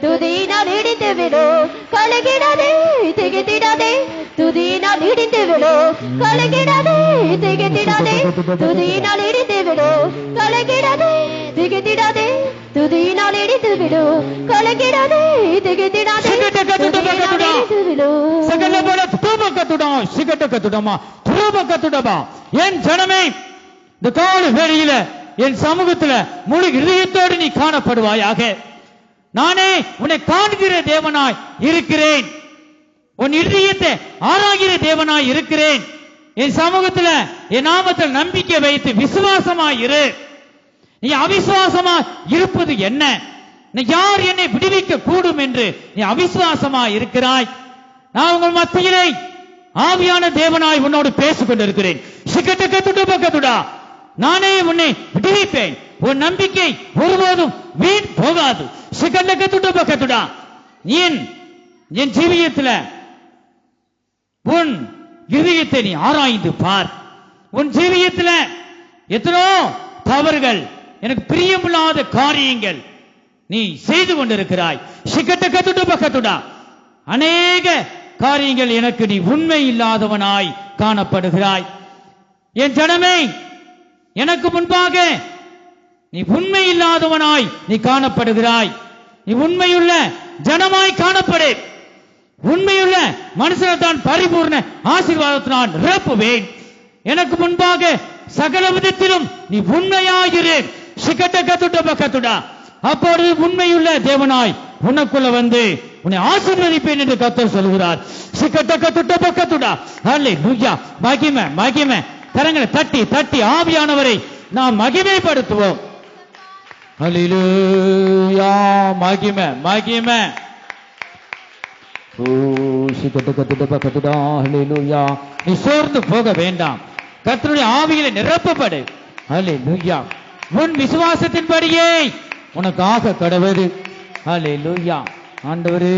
துதியினால் இடிந்து விழும். கலங்கிடாதே, திகைத்திடாதே, துதியினால் இடிந்து விழும். கலங்கிடாதே, திகைத்திடாதே, துதியினால் இடிந்து விழும். கலங்கிடாதே, திகைத்திடாதே, துதியினால் இடிந்து விழும். கலங்கிடாதே, திகைத்திடாதே, துதியினால் இடிந்து விழும். சகலபல துபக்கத்துடா சிகட்டக்கத்துடமா துபக்கத்துடமா. என் ஜனமே, இந்த கால வேளையில என் சமூகத்துல முழு இதயத்தோடு நீ காணப்படுவாயாக. நானே உன்னை காண்கிற தேவனாய் இருக்கிறேன். உன் இதயத்தை ஆராய்கிற தேவனாய் இருக்கிறேன். என் சமூகத்துல என் நாமத்தில் நம்பிக்கை வைத்து விசுவாசமாய் இரு. நீ அவிசுவாசமா இருப்பது என்ன? நீ யார் என்னை விடுவிக்க கூடும் என்று நீ அவிசுவாசமா இருக்கிறாய். நான் உங்கள் மத்தியிலே ஆவியான தேவனாய் உன்னோடு பேசிக் கொண்டிருக்கிறேன். சிக்கட்டக்கத்துடா. நானே உன்னை விடுவிப்பேன். உன் நம்பிக்கை ஒருபோதும் வீண் போகாது. சிக்கட்டக்கத்துடா. என் ஜீவியத்துல உன் இதயத்தை நீ ஆராய்ந்து பார். உன் ஜீவியத்துல எத்தனோ தவறுகள், எனக்கு பிரியமில்லாத காரியங்கள் நீ செய்து கொண்டிருக்கிறாய். சிக்கட்டக்கத்துடா. அநேக காரியங்கள் எனக்கு நீ உண்மை இல்லாதவனாய் காணப்படுகிறாய். என் ஜனமே, எனக்கு முன்பாக நீ உண்மை இல்லாதவனாய் நீ காணப்படுகிறாய். நீ உண்மையுள்ள ஜனமாய் காணப்படு. உண்மையுள்ள மனுஷனை தான் பரிபூர்ண ஆசீர்வாதத்தினால் நிரப்புவேன். எனக்கு முன்பாக சகல விதத்திலும் நீ உண்மையாயிரு. சிக்கட்ட கத்துட்ட பக்கத்துடா. அப்பொழுது உண்மையுள்ள தேவனாய் உனக்குள்ள வந்து உன்னை ஆசீர்வதிப்பேன் என்று கர்த்தர் சொல்கிறார். சிக்கட்ட கத்துட்ட பக்கத்துடா. ஹல்லேலூயா. மகிமை மகிமை. கரங்களை தட்டி தட்டி ஆவியானவரை நாம் மகிமைப்படுத்துவோம். ஹல்லேலூயா. மகிமை மகிமை. ஓ சிக்கட்ட கத்துட்ட பக்கத்துடா. ஹல்லேலூயா. நீ சோர்ந்து போக வேண்டாம். கர்த்தருடைய ஆவியிலே நிரப்பப்படு. ஹல்லேலூயா. உன் விசுவாசத்தின்படியே உனக்காக கடவுது. ஹல்லேலூயா. ஆண்டவரே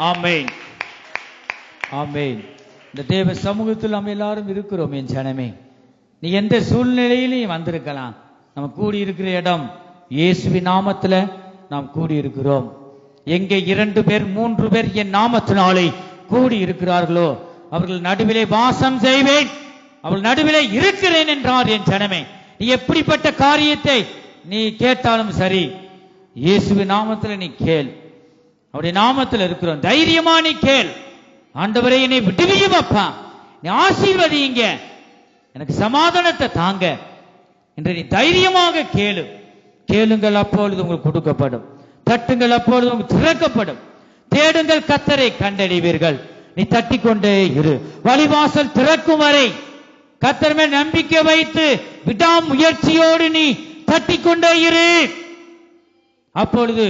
ஆமென் ஆமென். இந்த தேவ சமூகத்தில் நம்ம எல்லாரும் இருக்கிறோம். என் ஜனமே, நீ எந்த சூழ்நிலையிலையும் வந்திருக்கலாம். நம்ம கூடி இருக்கிற இடம் இயேசுவின் நாமத்துல நாம் கூடி இருக்கிறோம். எங்கே 2 பேர் 3 பேர் என் நாமத்தினாலே கூடி இருக்கிறார்களோ அவர்கள் நடுவிலே வாசம் செய்வேன். அவள் நடுவிலே இருக்கிறேன் என்றார். என் ஜனமே, நீ எப்படிப்பட்ட காரியத்தை நீ கேட்டாலும் சரி, இயேசுவின் நாமத்தில் நீ கேள். அவருடைய நாமத்தில் இருக்கிறோம். தைரியமா நீ கேள். ஆண்டவரே, என்னை விடுவியும் அப்பா, நீ ஆசீர்வதிங்க, எனக்கு சமாதானத்தை தாங்க என்று நீ தைரியமாக கேளு. கேளுங்கள், அப்பொழுது உங்களுக்கு கொடுக்கப்படும். தட்டுங்கள், அப்பொழுது உங்களுக்கு திறக்கப்படும். தேடுங்கள், கர்த்தரை கண்டடைவீர்கள். நீ தட்டிக்கொண்டே இரு. வழிவாசல் திறக்கும் வரை கர்த்தர் மேல் நம்பிக்கை வைத்து விடாமுயற்சியோடு நீ தட்டிக்கொண்டே இரு. அப்பொழுது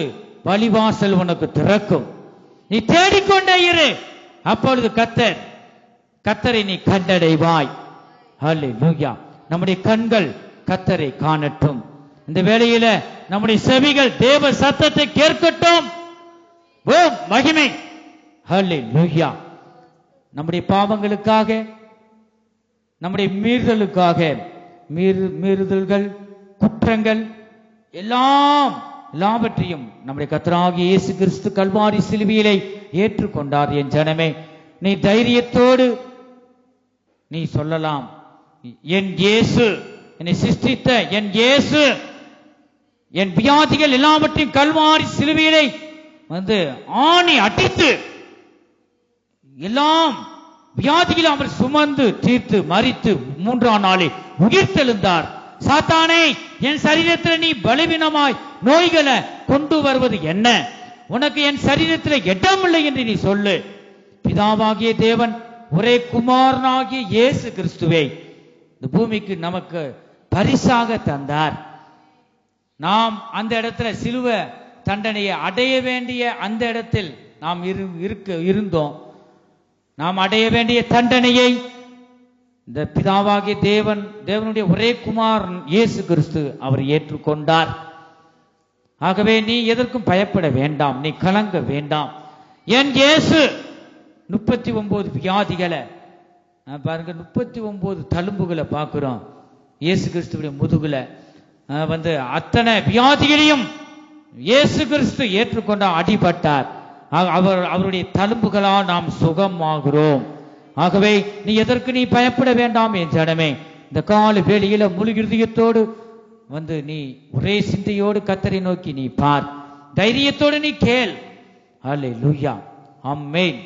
வழிவாசல் உனக்கு திறக்கும். நீ தேடிக்கொண்டே இரு. அப்பொழுது கர்த்தரை நீ கண்டடைவாய். ஹல்லேலூயா. நம்முடைய கண்கள் கர்த்தரை காணட்டும். இந்த வேளையில நம்முடைய செவிகள் தேவ சத்தத்தை கேட்கட்டும். ஓ மகிமை. ஹல்லேலூயா. நம்முடைய பாவங்களுக்காக, நம்முடைய மீறுதல்கள், குற்றங்கள் எல்லாவற்றையும் நம்முடைய கர்த்தராகிய இயேசு கிறிஸ்து கல்வாரி சிலுவையிலே ஏற்றுக்கொண்டார். என் ஜனமே, நீ தைரியத்தோடு நீ சொல்லலாம், என் இயேசு, என்னை சிருஷ்டித்த என் இயேசு என் வியாதிகள் எல்லாவற்றையும் கல்வாரி சிலுவையிலே வந்து ஆணி அடித்து எல்லாம் வியாதிகளை அவர் சுமந்து தீர்த்து மரித்து 3ஆம் நாளில் உயிர்த்தெழுந்தார். சாத்தானே, என் சரீரத்தில் நீ பலவீனமாய் நோய்களை கொண்டு வருவது என்ன? உனக்கு என் சரீரத்தில் இடமில்லை என்று நீ சொல்லு. பிதாவாகிய தேவன் ஒரே குமாரனாகிய இயேசு கிறிஸ்துவை இந்த பூமிக்கு நமக்கு பரிசாக தந்தார். நாம் அந்த இடத்துல சிலுவை தண்டனையை அடைய வேண்டிய அந்த இடத்தில் நாம் இருந்தோம். நாம் அடைய வேண்டிய தண்டனையை இந்த பிதாவாகிய தேவனுடைய ஒரே குமாரன் இயேசு கிறிஸ்து அவர் ஏற்றுக்கொண்டார். ஆகவே நீ எதற்கும் பயப்பட வேண்டாம், நீ கலங்க வேண்டாம். என் இயேசு 39 வியாதிகளை பாருங்க, 39 தழும்புகளை பார்க்கிறோம். இயேசு கிறிஸ்துடைய முதுகுல வந்து அத்தனை வியாதிகளையும் இயேசு கிறிஸ்து ஏற்றுக்கொண்டார், அடிபட்டார். அவருடைய தழும்புகளால் நாம் சுகமாகிறோம். ஆகவே நீ எதற்கு நீ பயப்பட வேண்டாம். என் ஜனமே, இந்த கால வேளையில முழு இருதயத்தோடு வந்து நீ ஒரே சிந்தையோடு கர்த்தரை நோக்கி நீ பார். தைரியத்தோடு நீ கேள். ஹல்லேலூயா. ஆமென்.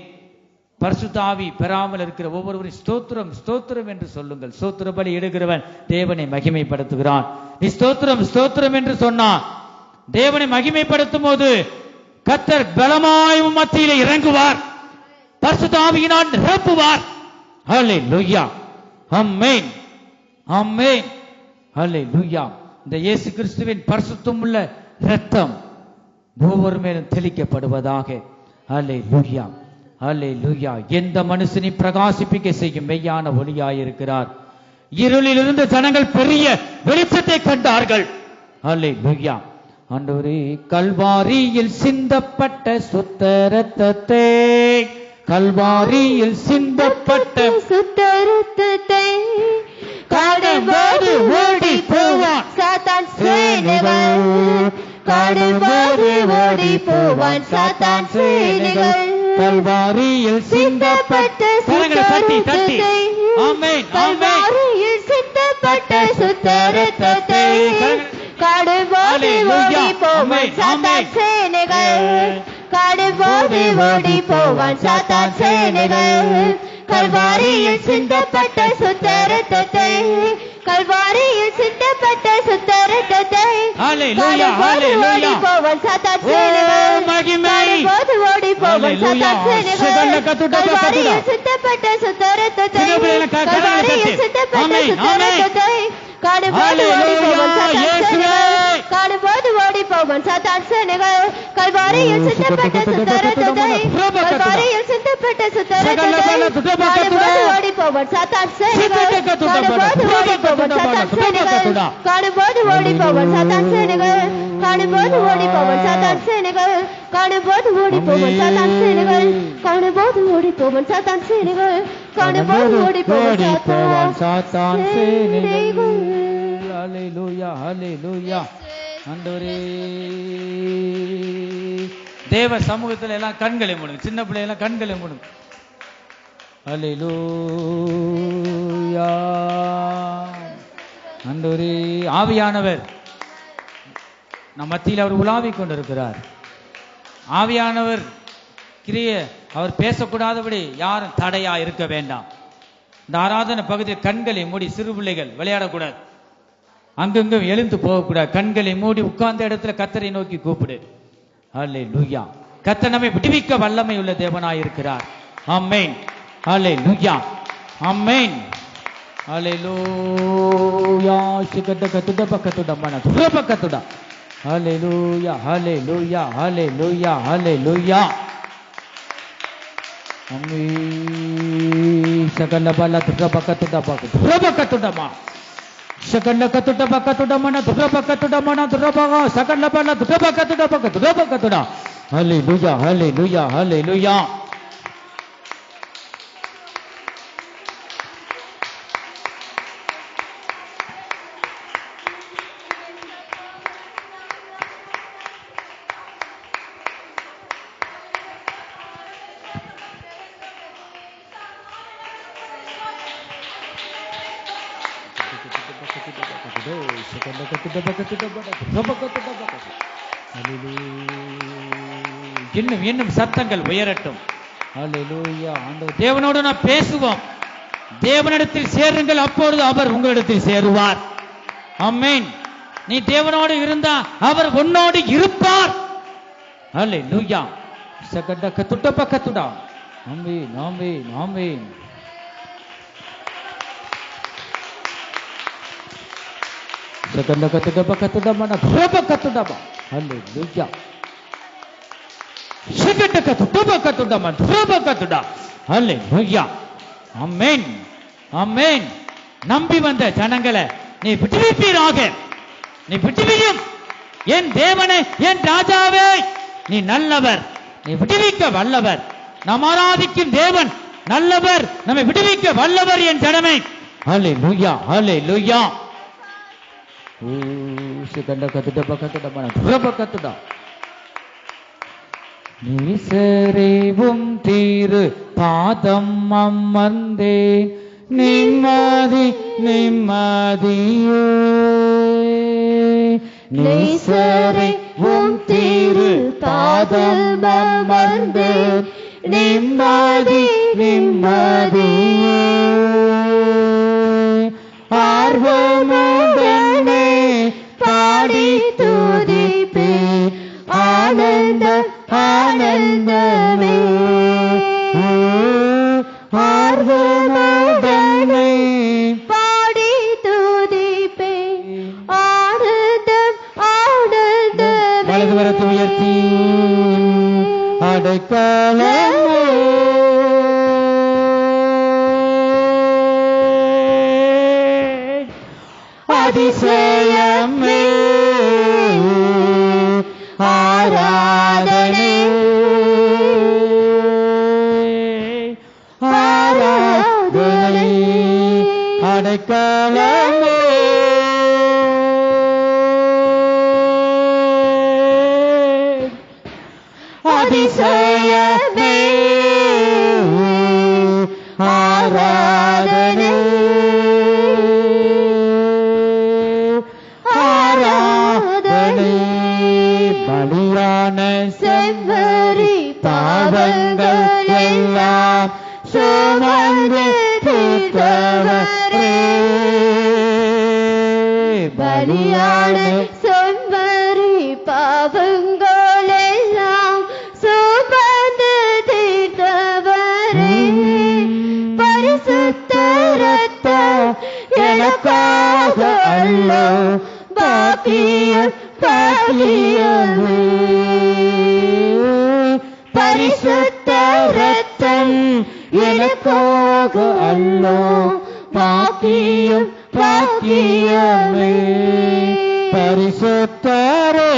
பரிசுத்த ஆவி பெறாமல் இருக்கிற ஒவ்வொருவரும் ஸ்தோத்திரம் ஸ்தோத்திரம் என்று சொல்லுங்கள். ஸ்தோத்திர பலி எடுக்கிறவன் தேவனை மகிமைப்படுத்துகிறான். நீ ஸ்தோத்திரம் ஸ்தோத்திரம் என்று சொன்னா தேவனை மகிமைப்படுத்தும் போது கர்த்தர் பலமாய் மத்தியிலே இறங்குவார், பரிசுத்த ஆவியினால் நிரப்புவார். ஹல்லேலூயா. ஆமென் ஆமென். ஹல்லேலூயா. இந்த இயேசு கிறிஸ்துவின் பரிசுத்தம் உள்ள இரத்தம் ஒவ்வொரு மேலும் தெளிக்கப்படுவதாக. ஹல்லேலூயா ஹல்லேலூயா. எந்த மனுஷனை பிரகாசிப்பிக்க செய்யும் மெய்யான ஒளியாயிருக்கிறார். இருளில் இருந்த ஜனங்கள் பெரிய வெளிச்சத்தை கண்டார்கள். ஹல்லேலூயா. ஆண்டவரே, கல்வாரியில் சிந்தப்பட்ட சுத்த இரத்தத்தை, கல்வாரியில் சிந்தப்பட்ட சுத்த இரத்தத்தை காணும்போது ஓடி போவான் சாத்தான் சேனைகள், காணும்போது ஓடி போவான் சாத்தான் சேனைகள். ஆமென் கல்வாரியில் சிந்தப்பட்ட சுத்த இரத்தத்தை காணும்போது ஓடி போவான் சாத்தான் சேனைகள் காணும்போது ஓடி போவான் சாத்தான் சேனைகள் கல்வாரியில் சிந்தப்பட்ட சுத்த இரத்தத்தை கல்வாரியில் சிந்தப்பட்ட சுத்த இரத்தத்தை ஓடி போவான் சாத்தான் சேனைகள் காணும்போது ஓடி போவான் சாத்தான் சேனைகள் கல்வாரியில் சிந்தப்பட்ட சுத்த இரத்தத்தை கல்வாரியில் சிந்தப்பட்ட சுத்த இரத்தத்தை காணும்போது ஓடி போவான் சாத்தான் சேனைகள் காணும்போது ஓடி போவான் சாத்தான் சேனைகள் கல்வாரியில் சிந்தப்பட்ட சுத்த இரத்தத்தை கல்வாரியில் சிந்தப்பட்ட சுத்த இரத்தத்தை காணும்போது ஓடி போவான் சாத்தான் சேனைகள் காணும்போது ஓடி போவான் சாத்தான் சேனைகள் காணும்போது ஓடி போவான் சாத்தான் சேனைகள் காணும்போது ஓடி போவான் சாத்தான் சேனைகள் காணும்போது ஓடி போவான் சாத்தான் சேனைகள் காணும்போது ஓடி போவான் சாத்தான் சேனைகள் காணும்போது ஓடி போவான் சாத்தான் சேனைகள். ஹல்லேலூயா ஹல்லேலூயா. ஆண்டவரே, தேவ சமூகத்துல எல்லாம் கண்களை மூடுங்க. சின்ன பிள்ளை எல்லாம் கண்களை மூடுங்க. ஹல்லேலூயா. ஆண்டவரே, ஆவியானவர் நம் மத்தியில் அவர் உலாவிக் கொண்டிருக்கிறார். ஆவியானவர் கிரிய அவர் பேசக்கூடாதபடி யாரும் தடையா இருக்க வேண்டாம். இந்த ஆராதனை பகுதியில் கண்களை மூடி சிறு பிள்ளைகள் விளையாடக்கூடாது. அங்கங்கும் எழுந்து போகக்கூடாது. கண்களை மூடி உட்கார்ந்த இடத்துல கர்த்தரை நோக்கி கூப்பிடு. ஹல்லேலூயா. கர்த்தர் நம்மை விடுவிக்க வல்லமை உள்ள தேவனாய் இருக்கிறார். ஆமென். ஹல்லேலூயா. ஆமென். ஹல்லேலூயா. சிகடகதுட பக்கதுட மன துரபக்கதுட. ஹல்லேலூயா ஹல்லேலூயா ஹல்லேலூயா ஹல்லேலூயா. ஆமென். சகல பல துரபக்கதுட பக்கதுட மா சகல கத்துட பக்கத்துட மன துரபக்கத்துட மன துரபக சகல பல துரபக்கத்துட பக்கத்துட. ஹல்லேலூயா ஹல்லேலூயா ஹல்லேலூயா. இன்னும் இன்னும் சத்தங்கள் உயரட்டும். ஹல்லேலூயா. ஆண்டவர் தேவனோடு நான் பேசுவோம். தேவனிடத்தில் சேருங்கள், அப்பொழுது அவர் உங்களிடத்தில் சேருவார். ஆமென். நீ தேவனோடு இருந்தா அவர் உன்னோடு இருப்பார். ஹல்லேலூயா. சகடகதுட பக்கதுட. ஆமென் ஆமென் ஆமென். சகடகதுட பக்கதுட மன துரபக்கதுட. ஹல்லேலூயா. ஹல்லேலூயா. ஆமென் ஆமென். நம்பி வந்த ஜனங்களை நீ விடுவிப்பீராக. நீ விடுவியும். என் தேவனே, என் ராஜாவே, நீ நல்லவர், நீ விடுவிக்க வல்லவர். நாம் ஆராதிக்கும் தேவன் நல்லவர், நம்மை விடுவிக்க வல்லவர் என் ஜனமே. ஹல்லேலூயா ஹல்லேலூயா. ஓ சிகடகதுட பக்கதுட மன துரபக்கதுட. நீசரேவும் தீரு பாதம் அமர்ந்தேன் நிம்மதி நிம்மதியே. நீசரேவும் தீரு பாதம் அமர்ந்தேன் நிம்மதி நிம்மதியே. ஆர்வமுடனே பாடி துதிப்பேன் ஆனந்த ஆனந்தமே. ஆர்வமுடனே பாடி துதிப்பேன் ஆனந்தம் ஆனந்தமே. வலது கரத்தை உயர்த்தி அடைக்கலமே அதிசயமே ஆராதனை ஆராதனை அடைக்கலமே அதிசயமே ஆராதனை செம்மறி பாவங்கள் எல்லாம் சுமந்து தீர்த்தவரே. பலியான செம்மறி பாவங்கள் எல்லாம் சுமந்து தீர்த்தவரே. பரிசுத்த இரத்தம் எனக்காக அல்லோ பாக்கியம் பாக்கியமே. பரிசுத்த இரத்தம் எனக்காக அல்லோ பாக்கியம் பாக்கியமே. பரிசுத்தரே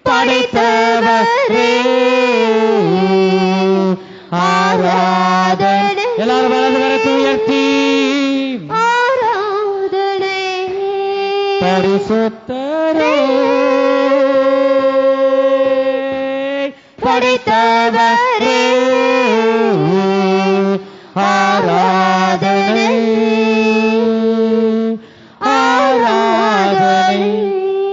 படைத்தவரே ஆராதனை. எல்லாரும் வலது கரத்தை உயர்த்தி ஆராதனை. பரிசுத்தரே படைத்தவரே ஆராதனை ஆராதனை.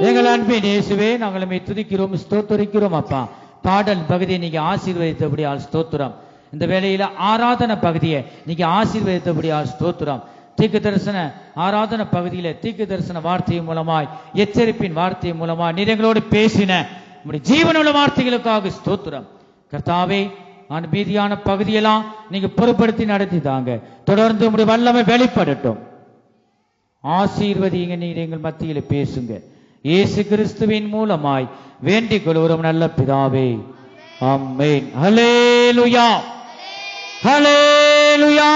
எங்கள் அன்பின் இயேசுவே, நாங்கள் உம்மை துதிக்கிறோம், ஸ்தோத்திரிக்கிறோம் அப்பா. பாடல் பகுதியை நீங்க ஆசீர்வதித்தபடியால் ஸ்தோத்திரம். இந்த வேளையில ஆராதனை பகுதியை நீங்க ஆசீர்வதித்தபடியால் ஸ்தோத்திரம். தீர்க்க தரிசன ஆராதனை பகுதியில தீர்க்க தரிசன வார்த்தை மூலமாய், எச்சரிப்பின் வார்த்தை மூலமாய் நீர் எங்களோடு பேசின உம்முடைய ஜீவனுள்ள வார்த்தைகளுக்காக ஸ்தோத்திரம். கர்த்தாவே, மீதியான பகுதியெல்லாம் நீங்க பொறுப்படுத்தி நடத்தி தாங்க. தொடர்ந்து உம்முடைய வல்லமை வெளிப்படட்டும். ஆசீர்வதிங்க, நீர் எங்கள் மத்தியில பேசுங்க. இயேசு கிறிஸ்துவின் மூலமாய் வேண்டிக் கொள்கிறோம் நல்ல பிதாவே, ஆமென். ஹல்லேலூயா, ஹல்லேலூயா.